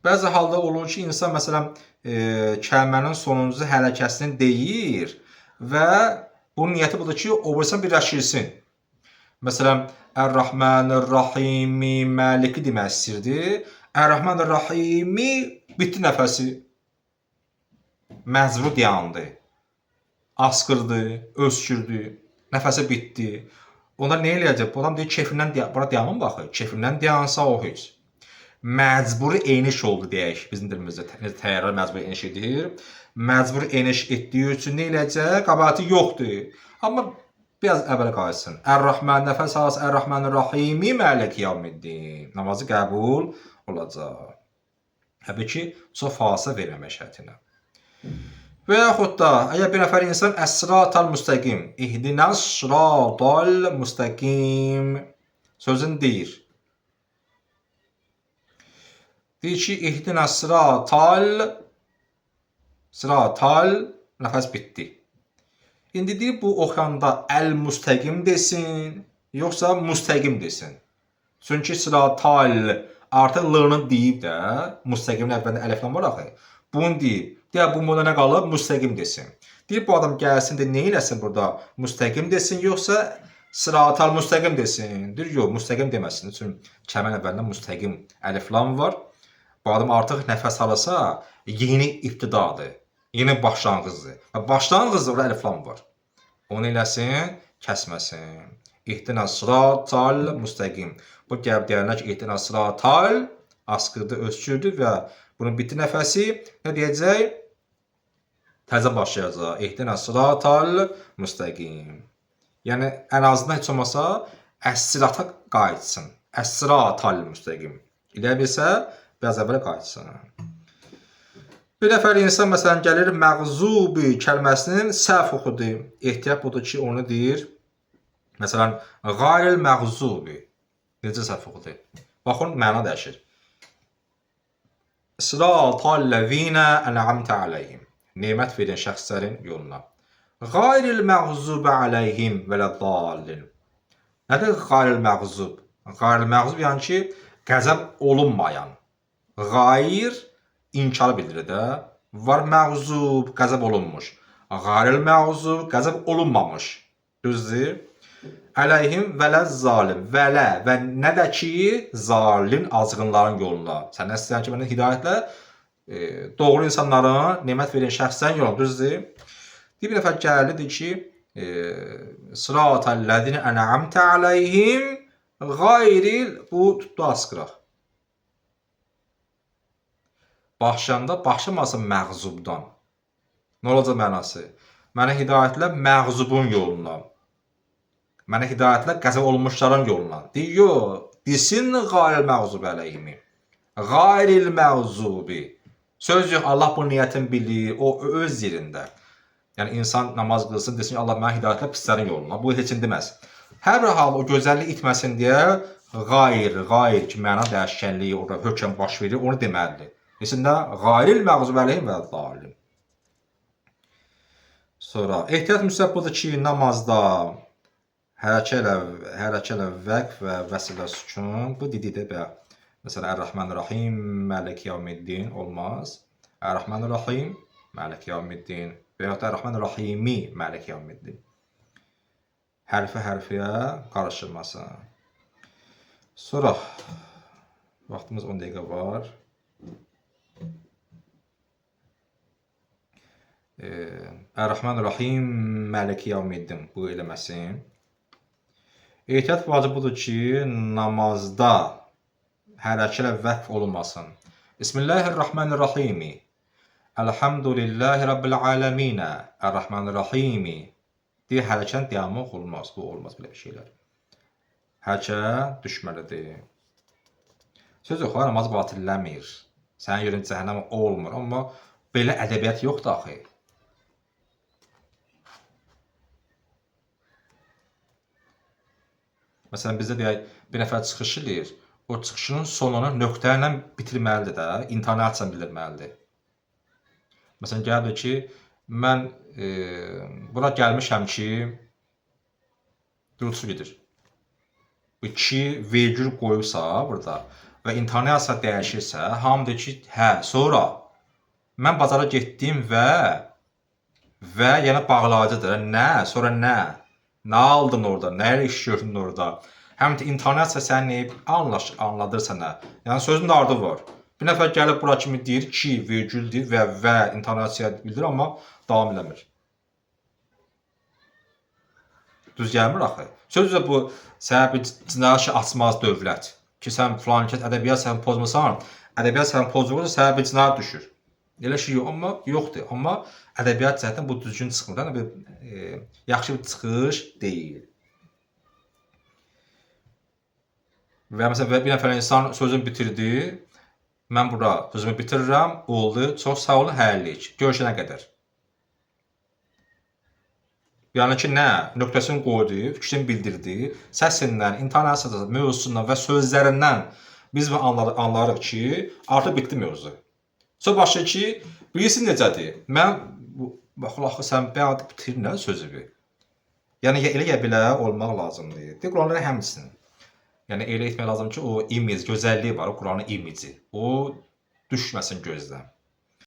Bəzi halda olur ki, insan məsələn kəlmənin sonuncu hərəkəsini deyir və bunun niyyəti budur ki, o birisi birləşdirsin. Məsələn, Ər-Rəhmanir-Rəhimi Maliki demək istəyirdi. Ər-Rəhmanir-Rəhimi bitdi nəfəsi. Məcbur dayandı. Asqırdı, öskürdü, nəfəsi bitdi. Onda nə eləyəcək? Bu adam deyir, kefindən bura dayanın baxır. Kefindən dayansa o heç. Məcburi eniş oldu deyək. Bizim dilimizdə təyyarlar məcburi eniş edir. Məcburi eniş etdiyi üçün nə eləyəcək? Qəbahəti yoxdur. Amma biraz əvvələ qayıtsın. Ər-Rəhman nəfəs alsın. Ər-Rəhmanir-Rəhimi Maliki yevmiddin. Namazı qəbul olacaq. Təbii ki, çox fasilə verməmək şərtilə. Və yaxud da, əgər bir nəfər insan əs-sıratal müstəqim, ihdinas sıratal müstəqim sözünü deyir. Deyir ki, ihdinas sıratal nəfəs bitdi. İndi deyir, bu oxuyanda əl-müstəqim desin, yoxsa müstəqim desin. Çünki sıratal artıq l-ını deyib də, müstəqimin əvvəlində əliflan var axı. Bunu deyib. Deyək, bu moda nə qalıb? Müstəqim desin. Deyib, bu adam gəlsin de, nə eləsin burada? Müstəqim desin, yoxsa sıratal müstəqim desin? Deyir, yox, müstəqim deməsin. Çünki kəlmənin əvvəlində müstəqim əliflan var. Bu adam artıq nəfəs alırsa, yeni ibtidadır. Yeni başlanğıcdır. Və başlanğıcda orada əliflan var. Onu eləsin, kəsməsin. İhdinas sıratal müstəqim. Bu gəlib deyərlər ki, ihdinas sıratal asqırdı, öskürdü və bunun bitdi nəfəsi nə deyəcək? Təzə başlayacaq. İhdinas sıratal müstəqim. Yəni, ən azından heç olmasa əs-sirata qayıtsın. Əs-sıratal müstəqim. İlə bilsə, biraz əvvələ qayıtsın. Bir nəfər insan məsələn gəlir məğzubi kəlməsinin səhv oxudu. Ehtiyat budur ki, onu deyir. Məsələn, qayril məğzubi. Necə səhv oxudu? Baxın, məna dəyişir. Sıratal ləzinə ən'amtə aləyhim. Nemət verən şəxslərin yoluna. Qayril məğzubi aləyhim vələddallin. Nədir qayril məğzub? Qayril məğzub yəni ki, qəzəb olunmayan. Qayr inkarı bildirir də. Var məğzub, qəzəb olunmuş. Qayril məğzub, qəzəb olunmamış. Düzdür? Ələyhim vələzzalim. Vələ və nə də ki, zalin azğınların yoluna. Sən nə istəyən ki, mənə hidayətlə doğru insanların, nemət verən şəxslərin yoluna. Düzdür? Bir nəfər gəldi, deyir ki, sıratəl-ləzinə ən'amtə aləyhim qayril, bu tutdu asqıraq. Başlayanda başlamasın məğzubdan. Nə olacaq mənası? Mənə hidayətlə məğzubun yoluna. Mənə hidayətlə qəzəb olunmuşların yoluna. Deyir, yox, desin qayril məğzubi əleyhimi. Qayril məğzubi. Söz yox, Allah bu niyyətini bilir, o öz yerində. Yəni, insan namaz qılsın, desin ki, Allah mənə hidayətlə pislərin yoluna. Bu heç deməz. Hər bir hal o gözəllik itməsin deyə qayr ki, məna dəyişkənliyi, orada hökm baş verir, onu deməlidir. Desin də, qayril məğzubi əleyhim və dalim. Sonra, ehtiyat müstəb budur ki, namazda hərəkə ilə vəqf və vəsilə sükun, bu dididə bəyə. Məsələn, Ər-Rəhmanir-Rəhim, Maliki yevmiddin olmaz. Ər-Rəhmanir-Rəhim, Maliki yevmiddin. Və yaxud da Ər-Rəhmanir-Rəhimi, Maliki yevmiddin. Hərfiyə qarışılması. Sonra, vaxtımız 10 dəqiqə var. Ər-Rəhmanir-Rəhim, Maliki yevmiddin. Bu eləməsin. Ehtiyat vacib budur ki, namazda hərəkə ilə vəqf olunmasın. Bismillahirrahmanirrahimi. Elhamdülillahi Rabbil aləminə. Ər-Rəhmanir-Rəhimi. Deyə hərəkən dayanmaq olmaz. Bu olmaz belə bir şeylər. Hərəkə düşməlidir. Söz yox, namaz batilləmir. Sənin yerin cəhənnəm olmur. Amma belə ədəbiyyat yoxdur axı. Məsələn, bizdə deyək, bir nəfər çıxış edir. O çıxışının sonunu nöqtə ilə bitirməlidir də, intonasiya bildirməlidir. Məsələn, gəldir ki, mən bura gəlmişəm ki, dürtüsü gedir. Bu iki vergül qoyubsa burada, və intonasiya dəyişirsə, hamı deyir ki, hə, sonra mən bazara getdim və yəni bağlayıcıdır. Nə? Sonra nə? Nə aldın orada? Nə ilə iş gördün orada? Həm də intonasiya səni anladır sənə. Yəni sözün ardı var. Bir nəfər gəlib bura kimi deyir ki, virgüldür və intonasiya bildirir, amma davam eləmir. Düz gəlmir axı. Sözcə bu sənə bir cinayət açmaz dövlət. Ki sən filan kəs ədəbiyyat səni pozmasan, ədəbiyyat səni pozulursa sənə bir cinayət düşür. Elə şey yox, amma yoxdur. Amma ədəbiyyat cəhətdən bu düzgün çıxmır. Yəni bir yaxşı bir çıxış deyil. Və məsələn bir nəfər insan sözünü bitirdi. Mən bura sözümü bitirirəm. Oldu. Çox sağ olun, hələlik. Görüşənə qədər. Yəni ki, nə? Nöqtəsini qoydu, fikrini bildirdi. Səsindən, intonasiyasından, mövzusundan və sözlərindən biz anlarıq ki, artıq bitdi mövzu. Sonra başlayır ki, bilirsin necədir? Mən baxı sən bəyadı bitirinə sözünü. Yəni elə belə olmaq lazımdır. De Quranın həmçinin. Yəni elə etmək lazım ki, o image, gözəlliyi var, o Quranın imiji. O düşməsin gözdən.